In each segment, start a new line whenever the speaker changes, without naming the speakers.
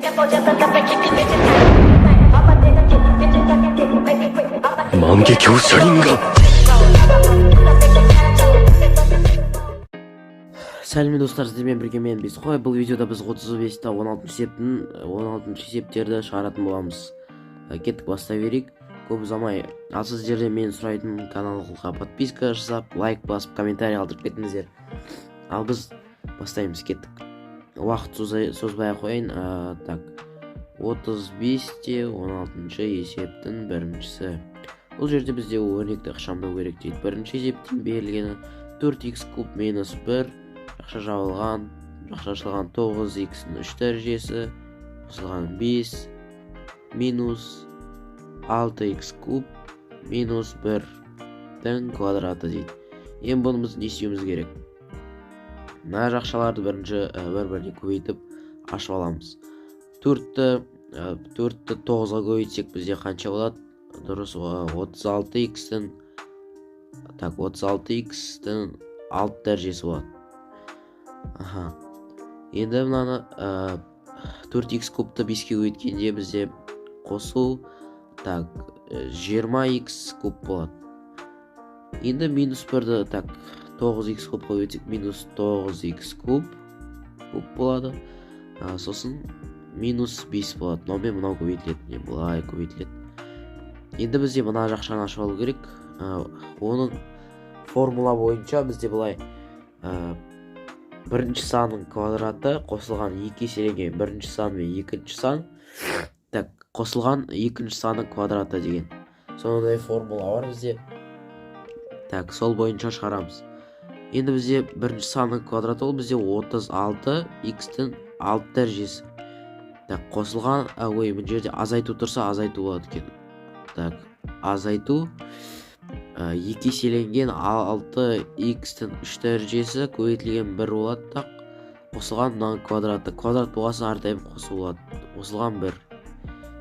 万華鏡車輪が
Сәлем достар, сіздермен бірге мен Бесқой. Бұл видеода біз 35-та 16 есептерді шығаратын боламыз. Кеттік, бастай берейік. Көп ұзамай, ал сіздерден мен сұрайтын каналға подписка жасап, лайк басып, комментарий қалдырып кетіңіздер. Ал біз бастаймыз, кеттік. Уақыт созбай қойын. Так, 35-те 16 есептің біріншісі. Бұл жерде бізде өрнекті ықшамдау керек дейді. Бірінші есептің берілгені 4х куб минус 1, жақша жабылған, жақша ашылған 9х-ның 3 дәрежесі, қосылған 5 минус 6х куб минус 1-дің квадраты дейді. Ең бұнымыз не істеуіміз керек? Мына жақшаларды бір-біріне көбейтіп ашып аламыз. 4-ті 9-ға көбейтсек бізде қанша болады? Дұрыс, 36х-тің 6 дәрежесі болады. Енді мынаны 4х кубты 5-ке көбейткенде бізде қосу 20х куб болады. Енді минус 1-ді 9х куб көбейтсек минус 9х куб болады. Сосын минус 5 болады. Мынаумен мынау көбейтіледі, былай көбейтіледі. Енді бізде мына жақшаны ашып алу керек. Оның формула бойынша бізде былай бірінші санның квадраты қосылған 2 еселенген бірінші сан мен екінші сан қосылған екінші санның квадраты деген сондай формула бар бізде. Сол бойынша шығарамыз. Енді бізде бірінші санның квадраты ол бізде 36х-тің 6 дәрежесі. Қосылған, мына жерде азайту тұрса азайту болады екен. Азайту 2 еселенген 6х-тің 3 дәрежесі көбейтілген 1 болады. Қосылған мынаның квадраты. Квадрат болғасын әрдайым қосу болады. Қосылған 1.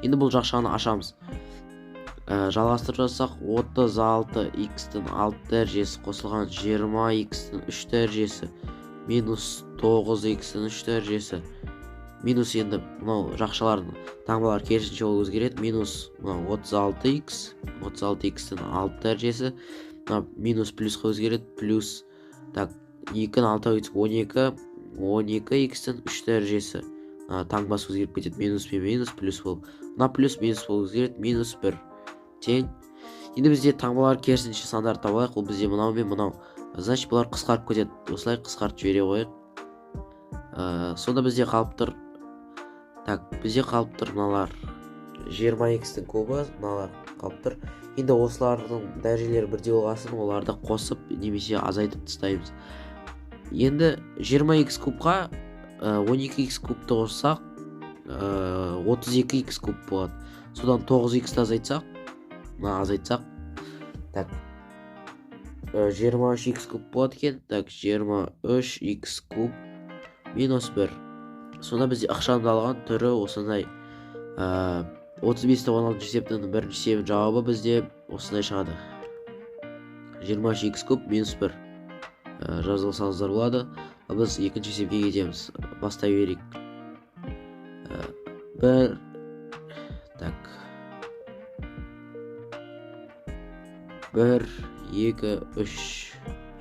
Енді бұл жақшаны ашамыз. Жалғастырып жазсақ 36х-тің 6 дәрежесі қосылған 20х-тің 3 дәрежесі минус 9х-тің 3 дәрежесі минус, енді мынау жақшалардың таңбалар керісінше ол өзгереді. Минус 36х-тің 6 дәрежесі минус плюсқа өзгереді. Плюс 2-ні 6-ға өтсек 12х-тің 3 дәрежесі таңбасы өзгеріп кетеді. Минус пен минус плюс болып. Мына плюс минус болып өзгереді. Минус 1 тең. Енді бізде таңбалар керісінше сандар табайық. Ол бізде мынау мен мынау. Значит, бұлар қысқарып кетеді. Осылай қысқартып жібере қойық. Сонда бізде қалып тұр. Бізде қалып тұр мыналар 20х-тің кубы, мыналар қалып тұр. Енді осылардың дәрежелері бірдей болғасын, оларды қосып немесе азайтып тастаймыз. Енді 20х кубқа 12х кубты қоссақ 32х куб болады. Содан 9х-ті азайтсақ 23х куб болады екен. 23х куб минус 1. Сонда бізде ықшамдалған түрі осындай. 35-те 16 есептің бірінші есебінің жауабы бізде осындай шығады. 23х куб минус 1. Жазылсаңыздар болады. Біз екінші есепке кетеміз. Бастай берейік. 1 2 3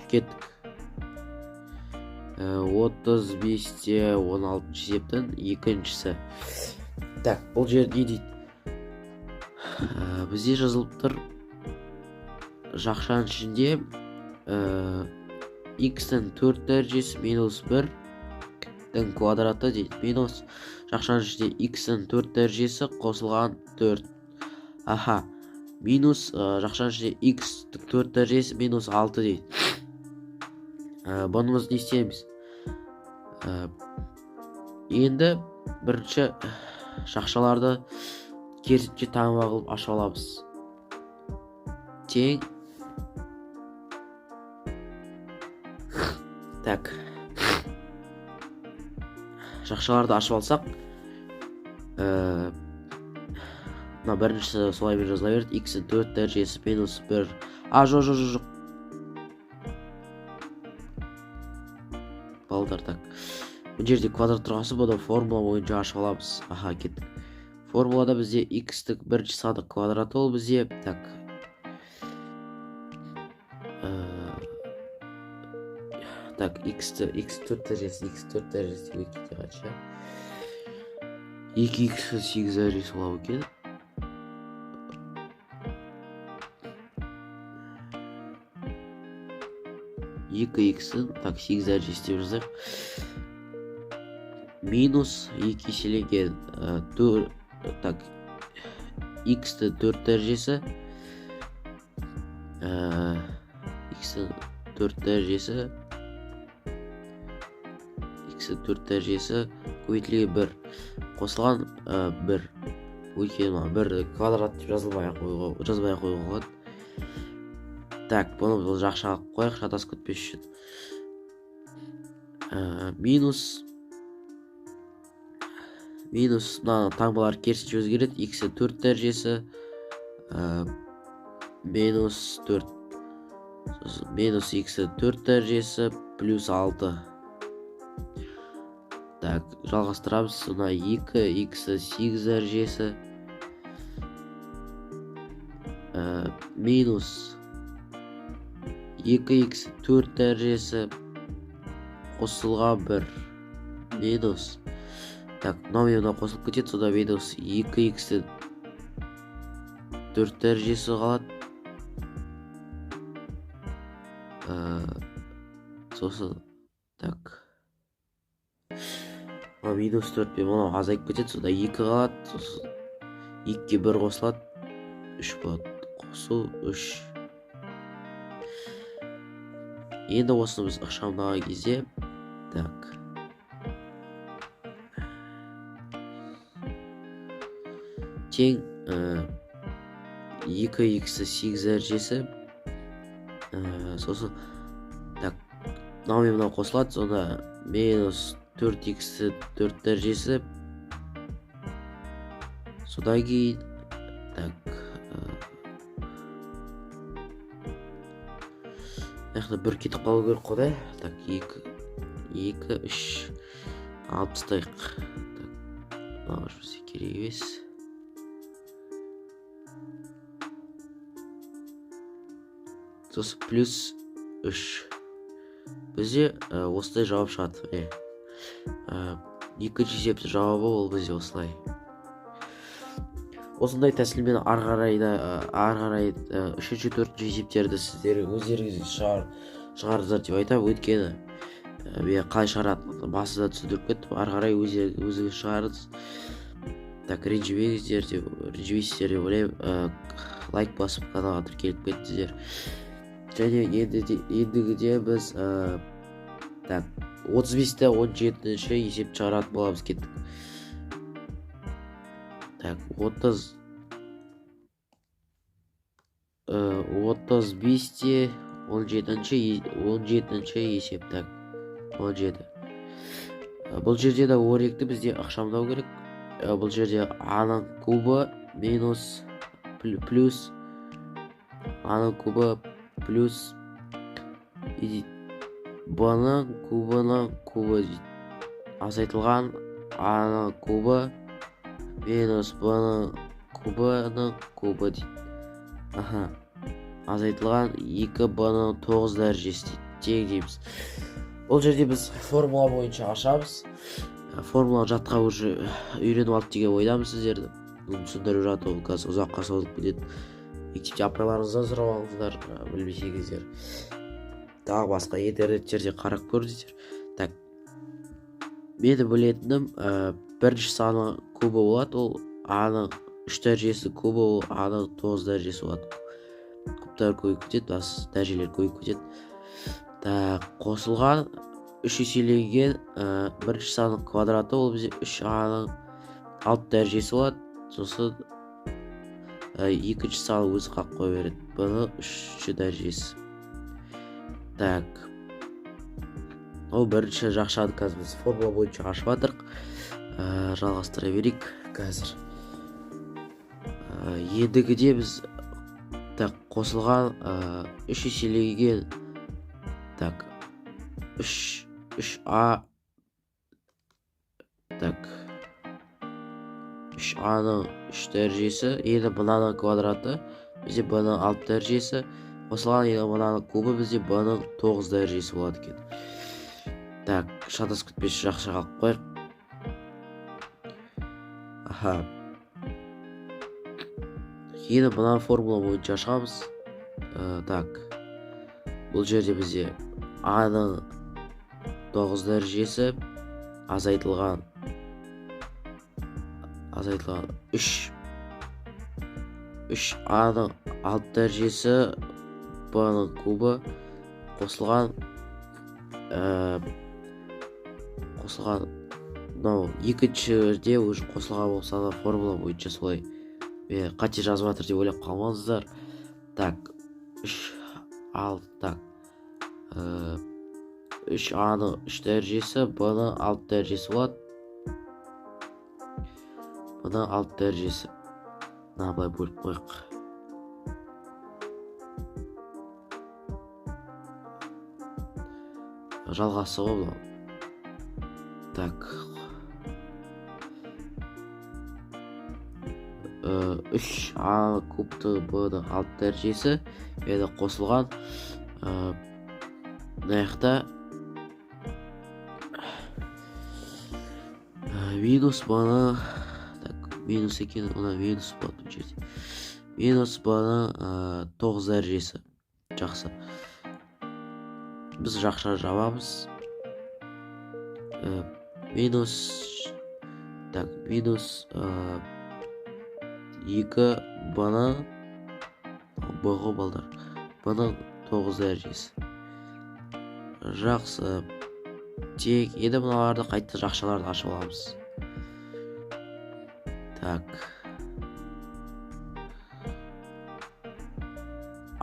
кеттік. 35-те 16 есептің екіншісі. Бұл жер не дейді? Бізде жазылып тұр жақшаның ішінде х-тің 4 дәрежесі минус 1-дің квадраты дейді. Минус жақшаның ішінде х-тің 4 дәрежесі қосылған 4. Минус жақшаның ішінде х-тің 4 дәрежесі минус 6 дейді. Бұнымыз не істейміз? Енді бірінші жақшаларды керісінше таңба қылып ашып аламыз. Тең. Жақшаларды ашып алсақ, біріншісі солаймен жазыла берді. Х-тің 4 дәрежесі минус 1. Жоқ. Балдар бұл жерде квадрат тұрғасы, бұны формула бойынша ашып аламыз. Аха, кеттік. Формулада бізде x-тік бірінші сандық квадраты ол бізде, так, x 4 дәрежесі деп кетті қанша? 2x 8 дәрежесі болау екен. Екі x'ін, так, 8 дәрежесі деп жазайық. Минус 2 еселенген 4, так, x-ті 4 дәрежесі, x-ті 4 дәрежесі, x-ті 4 дәрежесі көбейтілген 1 қосылған 1. Өйткені 1 квадрат деп жазбай ақ қоюға болады. Так, бұны бұл жақша алып қойық, шатасып кетпес үшін. Минус мына таңбалар керісінше өзгереді. X-ті 4 дәрежесі минус 4, минус x-ті 4 дәрежесі плюс 6. Так, жалғастырамыз. Мына 2x-ті 8 дәрежесі минус 2x 4 дәрежесі қосылған 1 минус, так, мына қосылып кетеді, сода минус 2x 4 дәрежесі қалады. Сосын, так, минус 4 пен мұнау азайып кетеді, сода 2 қалады. Сосын 2-ге 1 қосылады, 3 болады. Қосу 3. Енді осыны біз ықшамдаған кезде, так, тең 2x 8 дәрежесі, сосын, так, мынау қосылады, сонда минус 4x 4 дәрежесі, содан кейін, так, яғни бір кетіп қалу керек қодай. Так, 2, 3 алып тастайық. Так, мынау бізде керек емес. Сосын плюс 3. Бізде осылай жауап шығады. Екінші есептің жауабы ол бізде осылай. Осындай тәсілмен ары қарай 3-ші 4-ші есептерді сіздер өздеріңіз шығарыңыздар деп айтамын. Өйткені мен қалай шығаратынымды басында түсіндіріп кеттім. Ары қарай өзіңіз шығарыңыз. Так, ренжімейсіздер деп ойлаймын. Лайк басып каналға тіркеліп кеттіңіздер. Және ендігіде біз 35-те 17-ші есеп шығаратын боламыз. Кеттік. Так, 35-те 17-ші есеп. Так, 17. Бұл жерде де оректі бізде ықшамдау керек. Бұл жерде а-ның кубы минус плюс а-ның кубы плюс b-ның кубы азайтылған а-ның кубы минус b-ның кубы дейді. Аха, азайтылған 2b-ның 9 дәрежесі тең дейміз. Бұл жерде біз формула бойынша ашамыз. Формула жатқа уже үйреніп алды деген ойдамыз сіздерді. Түсіндіріп жату қазір ұзаққа созылып кетеді. Мектепте апайларыңыздан сұрап алыңыздар, білмесеңіздер. Тағы басқа интернеттерде қарап көріңіздер. Так, мені білетінім бірінші саны кубы болады, ол а-ның 3 дәрежесі кубы, ол а-ның 9 дәрежесі болады. Кубтар көйіп кетеді, дәрежелер көйіп кетеді. Так, қосылған 3 еселенген бірінші санның квадраты, ол бізде 3а-ның 6 дәрежесі болады. Сосын екінші саны өзі қалып қоя береді. Бұны 3-ші дәрежесі. Так, ол бірінші жақшаны қазір біз формула бойынша ашып жатырық. Жалғастыра берейік қазір. Ендігіде біз қосылған 3 еселенген 3а Так, 3a-ның 3 дәрежесі, енді мынаның квадраты, бізде b-ның 6 дәрежесі, қосылған енді мынаның кубы бізде b-ның 9 дәрежесі болады екен. Так, шатасып кетпес жақша қалып қойық. Аха. Енді мына формула бойынша ашамыз. Так, бұл жерде бізде a-ның 9 дәрежесі азайтылған 3a-ның 6 дәрежесі b-ның кубы қосылған мынау екіншіде уже қосылған болса да формула бойынша солай қате жазып жатыр деп ойлап қалмаңыздар. Так, 3a-ның 3 дәрежесі b-ның 6 дәрежесі болады. Бұны 6 дәрежесі. Мына былай бөліп қойық. Жалғасы ғой бұл. Так. 3a кубты b-ның 6 дәрежесі енді қосылған. Мына жақта минус b-ны, минус екен, ona минус болады бұл жерде. Минус b-ның 9 дәрежесі. Жақсы. Біз жақша жабамыз. Минус 2 b-ның b-ғы балдар. B-ның 9 дәрежесі. Жақсы. Тек енді мыналарды қайтты жақшаларды ашып аламыз. Так.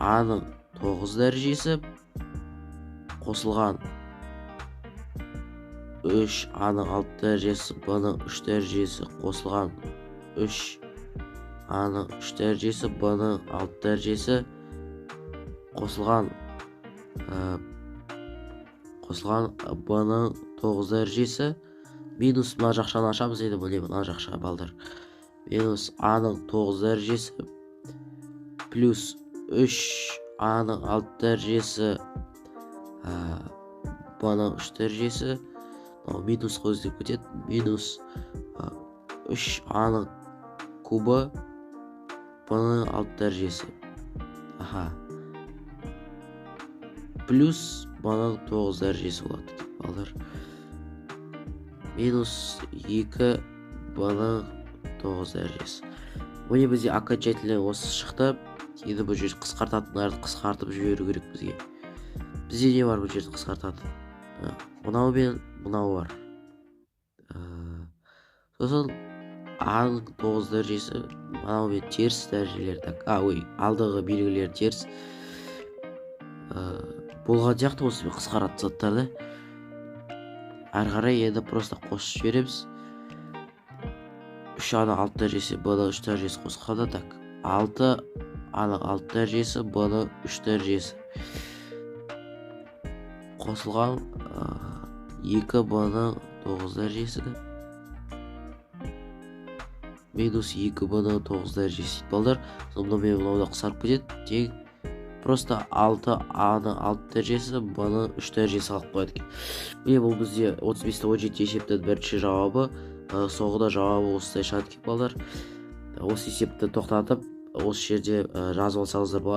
a-ның 9 дәрежесі қосылған 3a-ның 6 дәрежесі, b-ның 3 дәрежесі қосылған 3a-ның 3 дәрежесі, b-ның 6 дәрежесі қосылған b-ның 9 дәрежесі минус мына жақшаны ашамыз. енді міне мына жақша балдар. Минус a-ның 9 дәрежесі плюс 3a-ның 6 дәрежесі b-ның 3 дәрежесі минус қойыздеп кетеді. Минус 3a-ның кубы b-ның 6 дәрежесі. Аха. Плюс b-ның 9 дәрежесі болады балдар. Минус 2 b-ның 9 дәрежесі. Міне бізде окончательно осы шықты. Енді бұл жерде қысқартатындарды қысқартып жіберу керек бізге. Бізде не бар бұл жерде қысқартатын? Мынау мен мынау бар. Сосын a-ның 9 дәрежесі, мынау мен теріс дәрежелер. Алдығы белгілер теріс. Болған сияқты осы мен қысқаратын заттарды. Әрі қарай енді просто қосып жібереміз. 3a-ның 6 дәрежесі, b-ның 3 дәрежесі қосқанда, так. 6a-ның 6 дәрежесі, b-ның 3 дәрежесі қосылған 2 b-ның 9 дәрежесі минус 2 b-ның 9 дәрежесі балдар. Сонда мен мынау да қысарып кетеді. Тең просто 6a-ның 6 дәрежесі, b-ның 3 дәрежесі қалып қояды екен. Міне бұл бізде 35-17 есептің бірінші жауабы. Соңында жауабы осылай шығады екен балдар. Осы есепті тоқтатып, осы жерде жазып алсаңыздар болады.